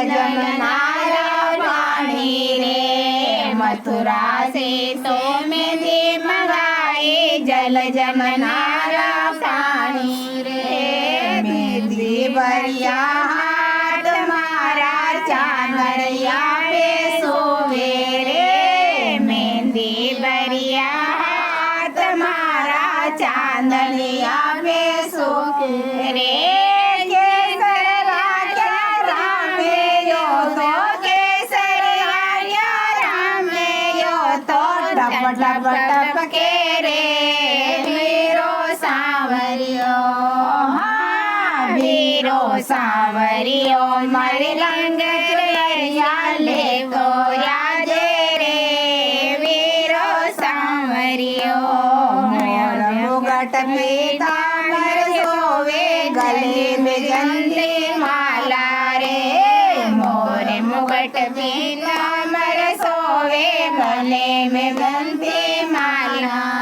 जमनारा पानी रे। मथुरा से तो मेहंदी मंगाई जल जमनारा पानी रे। मेहंदी बरिया हाथ मारा चांदड़िया पे सोवे रे। मेहंदी बरिया हाथ मारा चांदड़िया पे सोवे रे। टप टप के रे वीरो सांवरियो। हाँ वीरो सांवरियो मारी लंगरिया ले को यादे रे। वीरो सांवरियो मोर मुगट पीतांबर सोवे गले में जंदी माला रे। मोर मुगट पीतांबर सोवे गले में बंदी माला।